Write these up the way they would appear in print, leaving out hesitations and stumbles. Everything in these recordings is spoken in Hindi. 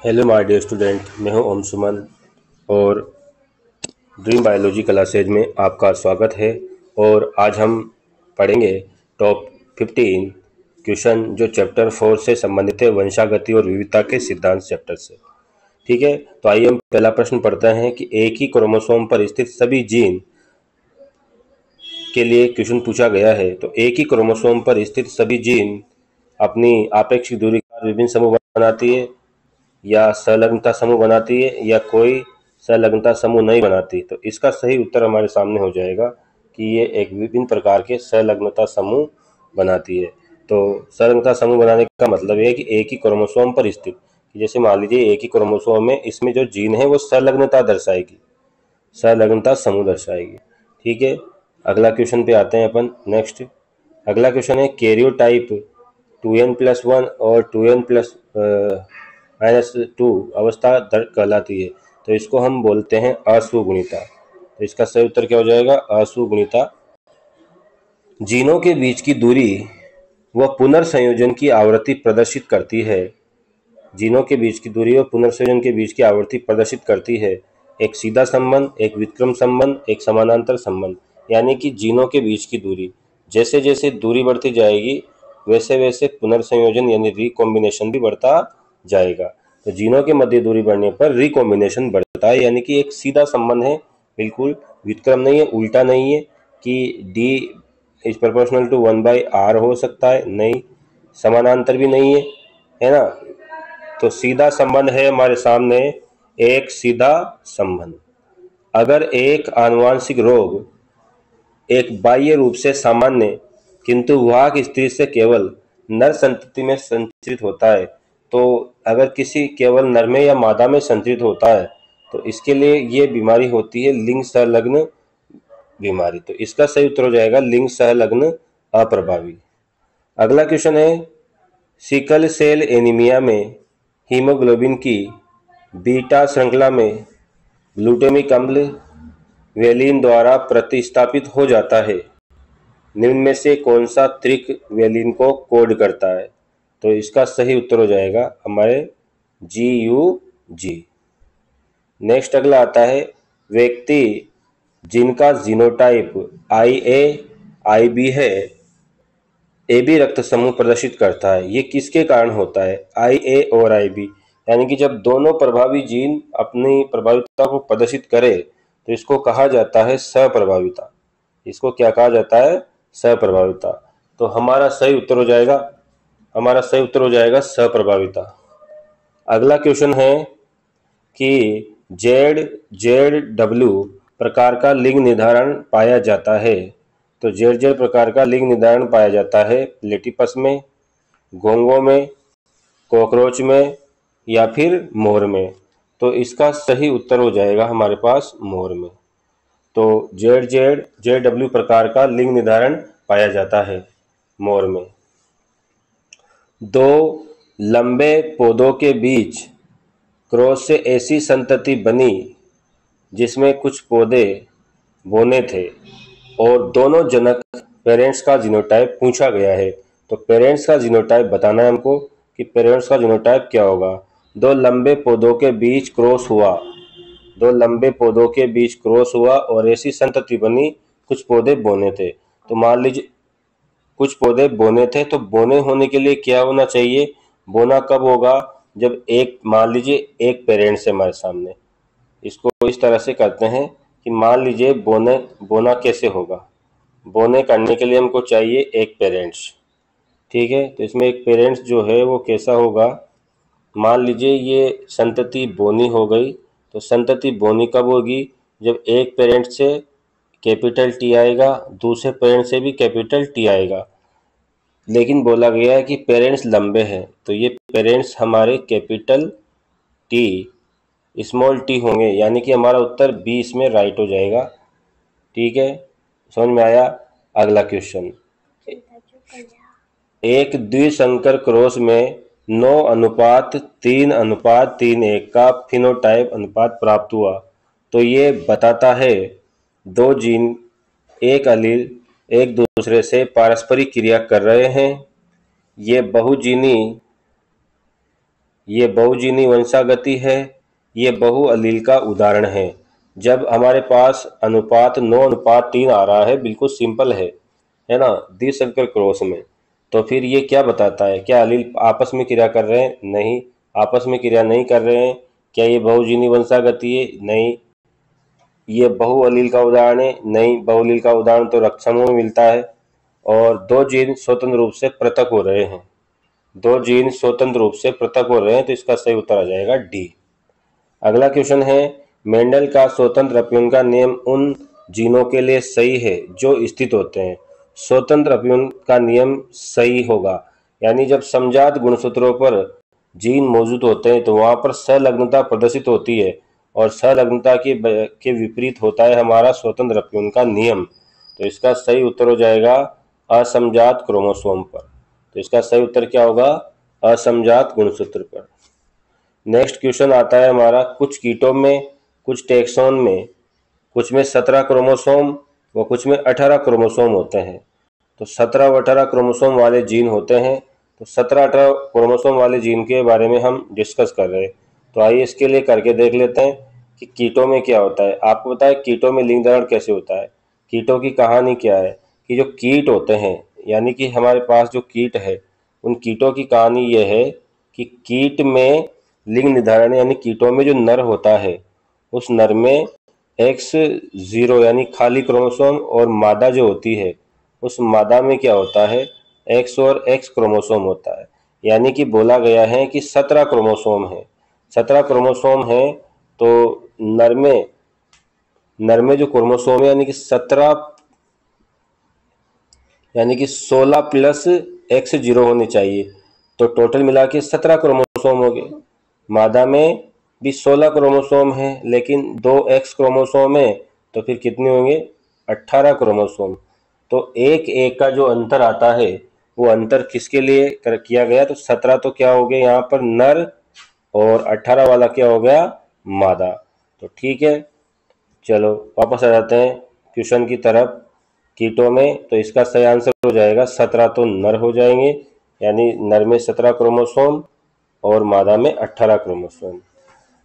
हेलो माय डियर स्टूडेंट, मैं हूं ओम सुमन और ड्रीम बायोलॉजी क्लासेज में आपका स्वागत है। और आज हम पढ़ेंगे टॉप 15 क्वेश्चन जो चैप्टर 4 से संबंधित है, वंशागति और विविधता के सिद्धांत चैप्टर से। ठीक है, तो आइए हम पहला प्रश्न पढ़ते हैं कि एक ही क्रोमोसोम पर स्थित सभी जीन के लिए क्वेश्चन पूछा गया है। तो एक ही क्रोमोसोम पर स्थित सभी जीन अपनी आपेक्षिक दूरी का विभिन्न समूह बनाती है, या संलग्नता समूह बनाती है, या कोई संलग्नता समूह नहीं बनाती। तो इसका सही उत्तर हमारे सामने हो जाएगा कि ये एक विभिन्न प्रकार के संलग्नता समूह बनाती है। तो संलग्नता समूह बनाने का मतलब है कि एक ही क्रोमोसोम पर स्थित, जैसे मान लीजिए एक ही क्रोमोसोम में इसमें जो जीन है वो संलग्नता दर्शाएगी, संलग्नता समूह दर्शाएगी। ठीक है, अगला क्वेश्चन पे आते हैं अपन। नेक्स्ट अगला क्वेश्चन है कैरियोटाइप 2n+1 और 2n+-2 अवस्था कहलाती है। तो इसको हम बोलते हैं असुगुणिता। तो इसका सही उत्तर क्या हो जाएगा? असुगुणिता। जीनों के बीच की दूरी व पुनर्संयोजन की आवृत्ति प्रदर्शित करती है। जीनों के बीच की दूरी व पुनर्संयोजन के बीच की आवृत्ति प्रदर्शित करती है एक सीधा संबंध, एक व्युत्क्रम संबंध, एक समानांतर संबंध। यानी कि जीनों के बीच की दूरी, जैसे जैसे दूरी बढ़ती जाएगी वैसे वैसे पुनर्संयोजन यानी रिकॉम्बिनेशन भी बढ़ता जाएगा। तो जीनों के मध्य दूरी बढ़ने पर रिकॉम्बिनेशन बढ़ता है, यानी कि एक सीधा संबंध है, बिल्कुल व्युत्क्रम नहीं है, उल्टा नहीं है कि D is proportional to 1/r हो सकता है, नहीं। समानांतर भी नहीं है ना। तो सीधा संबंध है हमारे सामने, एक सीधा संबंध। अगर एक आनुवांशिक रोग एक बाह्य रूप से सामान्य किंतु वाहक स्त्री से केवल नर संतति में संचरित होता है, तो अगर किसी केवल नर में या मादा में संचरित होता है तो इसके लिए ये बीमारी होती है लिंग संलग्न बीमारी। तो इसका सही उत्तर हो जाएगा लिंग संलग्न अप्रभावी। अगला क्वेश्चन है सिकल सेल एनीमिया में हीमोग्लोबिन की बीटा श्रृंखला में ग्लूटामिक अम्ल वेलिन द्वारा प्रतिस्थापित हो जाता है। निम्न में से कौन सा त्रिक वेलिन को कोड करता है? तो इसका सही उत्तर हो जाएगा हमारे GUG। नेक्स्ट अगला आता है व्यक्ति जिनका जीनोटाइप IA IB है AB रक्त समूह प्रदर्शित करता है, ये किसके कारण होता है? IA और IB, यानी कि जब दोनों प्रभावी जीन अपनी प्रभाविता को प्रदर्शित करे तो इसको कहा जाता है सप्रभाविता। इसको क्या कहा जाता है? सप्रभाविता। तो हमारा सही उत्तर हो जाएगा सप्रभाविता। अगला क्वेश्चन है कि ZZW प्रकार का लिंग निर्धारण पाया जाता है। तो ZZ प्रकार का लिंग निर्धारण पाया जाता है प्लेटिपस में, घोंघों में, कॉकरोच में, या फिर मोर में। तो इसका सही उत्तर हो जाएगा हमारे पास मोर में। तो ZZW प्रकार का लिंग निर्धारण पाया जाता है मोर में। दो लंबे पौधों के बीच क्रॉस से ऐसी संतति बनी जिसमें कुछ पौधे बोने थे और दोनों जनक पेरेंट्स का जीनोटाइप पूछा गया है। तो पेरेंट्स का जीनोटाइप बताना है हमको कि पेरेंट्स का जीनोटाइप क्या होगा। दो लंबे पौधों के बीच क्रॉस हुआ, दो लंबे पौधों के बीच क्रॉस हुआ और ऐसी संतति बनी कुछ पौधे बोने थे। तो मान लीजिए कुछ पौधे बोने थे, तो बोने होने के लिए क्या होना चाहिए? बोना कब होगा? जब एक, मान लीजिए एक पेरेंट्स है हमारे सामने। इसको इस तरह से करते हैं कि मान लीजिए बोना कैसे होगा? बोने करने के लिए हमको चाहिए एक पेरेंट्स। ठीक है, तो इसमें एक पेरेंट्स जो है वो कैसा होगा? मान लीजिए ये संतति बोनी हो गई। तो संतति बोनी कब होगी? जब एक पेरेंट से कैपिटल T आएगा, दूसरे पेरेंट से भी कैपिटल T आएगा। लेकिन बोला गया है कि पेरेंट्स लंबे हैं, तो ये पेरेंट्स हमारे कैपिटल T स्मॉल t होंगे, यानी कि हमारा उत्तर 20 में राइट हो जाएगा। ठीक है, समझ में आया? अगला क्वेश्चन, एक द्विसंकर क्रॉस में 9:3:1 का फिनोटाइप अनुपात प्राप्त हुआ। तो ये बताता है दो जीन एक अलील एक दूसरे से पारस्परिक क्रिया कर रहे हैं। ये बहुजीनी वंशागति है, ये बहु अलील का उदाहरण है। जब हमारे पास अनुपात 9:3 आ रहा है, बिल्कुल सिंपल है ना, द्विसंकर क्रॉस में, तो फिर ये क्या बताता है? क्या अलील आपस में क्रिया कर रहे हैं? नहीं, आपस में क्रिया नहीं कर रहे हैं। क्या ये बहुजीनी वंशागति है? नहीं। ये बहु अलील का उदाहरण है? नहीं, बहु अलील का उदाहरण तो रक्त समूह में मिलता है। और दो जीन स्वतंत्र रूप से पृथक हो रहे हैं, दो जीन स्वतंत्र रूप से पृथक हो रहे हैं, तो इसका सही उत्तर आ जाएगा डी। अगला क्वेश्चन है, मेंडल का स्वतंत्र अपव्यय का नियम उन जीनों के लिए सही है जो स्थित होते हैं। स्वतंत्र अपव्यय का नियम सही होगा, यानी जब समजात गुणसूत्रों पर जीन मौजूद होते हैं तो वहां पर संलग्नता प्रदर्शित होती है, और संलग्नता के विपरीत होता है हमारा स्वतंत्र अपव्यय का नियम। तो इसका सही उत्तर हो जाएगा असमजात क्रोमोसोम पर। तो इसका सही उत्तर क्या होगा? असमजात गुणसूत्र पर। नेक्स्ट क्वेश्चन आता है हमारा, कुछ कीटों में, कुछ टैक्सोन में, कुछ में 17 क्रोमोसोम व कुछ में 18 क्रोमोसोम होते हैं। तो 17 व 18 क्रोमोसोम वाले जीन होते हैं। तो 17-18 क्रोमोसोम वाले जीन के बारे में हम डिस्कस कर रहे हैं। तो आइए इसके लिए करके देख लेते हैं कि कीटों में क्या होता है। आपको पता है कीटों में लिंग धारण कैसे होता है? कीटों की कहानी क्या है कि जो कीट होते हैं, यानी कि हमारे पास जो कीट है, उन कीटों की कहानी यह है कि कीट में लिंग निर्धारण, यानी कीटों में जो नर होता है, उस नर में X0 यानी खाली क्रोमोसोम, और मादा जो होती है, उस मादा में क्या होता है? X और X क्रोमोसोम होता है। यानी कि बोला गया है कि 17 क्रोमोसोम है। 17 क्रोमोसोम है, तो नर में जो क्रोमोसोम है, यानी कि 17, यानी कि 16 प्लस X0 होने चाहिए, तो टोटल मिला के 17 क्रोमोसोम हो गए। मादा में भी 16 क्रोमोसोम है, लेकिन 2 X क्रोमोसोम है, तो फिर कितने होंगे? 18 क्रोमोसोम। तो एक एक का जो अंतर आता है, वो अंतर किसके लिए किया गया? तो 17 तो क्या हो गया यहाँ पर? नर, और 18 वाला क्या हो गया? मादा। तो ठीक है, चलो वापस आ जाते हैं क्वेश्चन की तरफ। कीटों में तो इसका सही आंसर हो जाएगा 17 तो नर हो जाएंगे, यानी नर में 17 क्रोमोसोम और मादा में 18 क्रोमोसोम।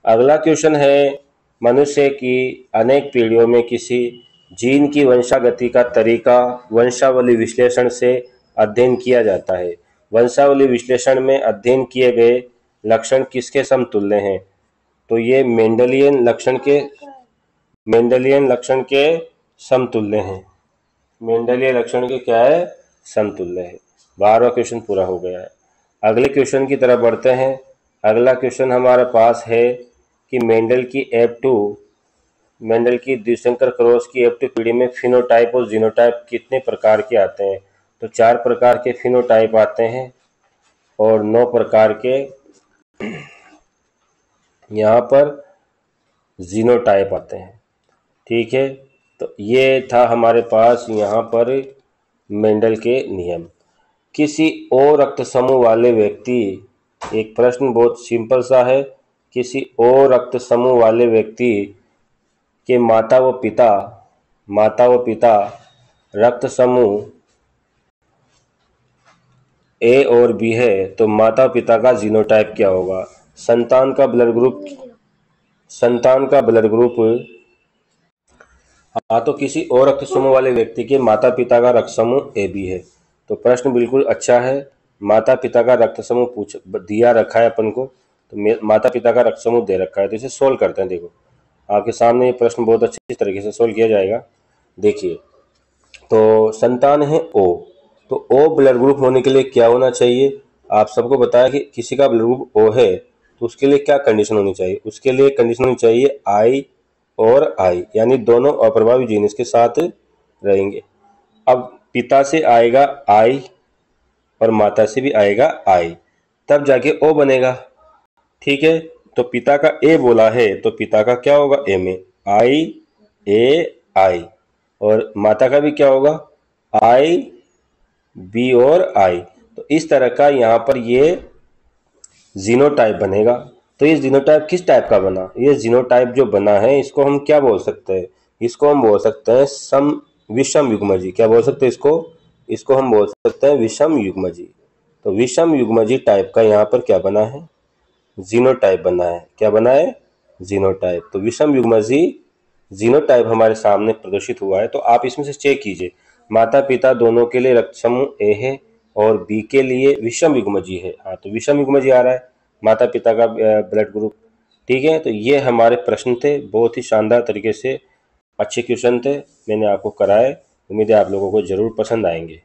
अगला क्वेश्चन है, मनुष्य की अनेक पीढ़ियों में किसी जीन की वंशागति का तरीका वंशावली विश्लेषण से अध्ययन किया जाता है। वंशावली विश्लेषण में अध्ययन किए गए लक्षण किसके समतुल्य हैं? तो ये मेंडेलियन लक्षण के समतुल्य हैं। मेंडेलियन लक्षण के क्या है? समतुल्य है। 12वां क्वेश्चन पूरा हो गया है। अगले क्वेश्चन की तरफ बढ़ते हैं। अगला क्वेश्चन हमारे पास है कि मेंडल की द्विसंकर क्रॉस की F2 पीढ़ी में फिनोटाइप और जीनोटाइप कितने प्रकार के आते हैं? तो 4 प्रकार के फिनोटाइप आते हैं और 9 प्रकार के यहाँ पर जीनोटाइप आते हैं। ठीक है, तो ये था हमारे पास यहाँ पर मेंडल के नियम। किसी और रक्त समूह वाले व्यक्ति, एक प्रश्न बहुत सिंपल सा है, किसी और रक्त समूह वाले व्यक्ति के माता व पिता रक्त समूह ए और बी है, तो माता पिता का जीनोटाइप क्या होगा? संतान का ब्लड ग्रुप तो किसी और रक्त समूह वाले व्यक्ति के माता पिता का रक्त समूह ए बी है। तो प्रश्न बिल्कुल अच्छा है। माता पिता का रक्त समूह दिया रखा है अपन को, तो माता पिता का रक्त समूह दे रखा है, तो इसे सोल्व करते हैं। देखो आपके सामने ये प्रश्न बहुत अच्छी तरीके से सोल्व किया जाएगा। देखिए, तो संतान है ओ, तो ओ ब्लड ग्रुप होने के लिए क्या होना चाहिए? आप सबको बताया कि किसी का ब्लड ग्रुप ओ है, तो उसके लिए क्या कंडीशन होनी चाहिए? उसके लिए कंडीशन होनी चाहिए आई और आई, यानी दोनों अप्रभावी जीन इसके साथ रहेंगे। अब पिता से आएगा आई और माता से भी आएगा आई, तब जाके ओ बनेगा। ठीक है, तो पिता का ए बोला है, तो पिता का क्या होगा? ए में आई ए आई, और माता का भी क्या होगा? आई बी और आई। तो इस तरह का यहाँ पर ये जीनोटाइप बनेगा। तो ये जीनोटाइप किस टाइप का बना? ये जीनोटाइप जो बना है, इसको हम क्या बोल सकते हैं? इसको हम बोल सकते हैं विषम युग्मजी। क्या बोल सकते हैं इसको हम बोल सकते हैं विषम युग्मजी। तो विषम युग्मजी टाइप का यहाँ पर क्या बना है? जीनोटाइप बना है। क्या बना है? जीनोटाइप। तो विषम युग्मजी जीनोटाइप हमारे सामने प्रदर्शित हुआ है। तो आप इसमें से चेक कीजिए, माता पिता दोनों के लिए रक्त समूह ए है और बी के लिए विषम युग्मजी है। हाँ, तो विषम युग्मजी आ रहा है, माता पिता का ब्लड ग्रुप। ठीक है, तो ये हमारे प्रश्न थे, बहुत ही शानदार तरीके से अच्छे क्वेश्चन थे, मैंने आपको कराए। उम्मीद है आप लोगों को जरूर पसंद आएंगे।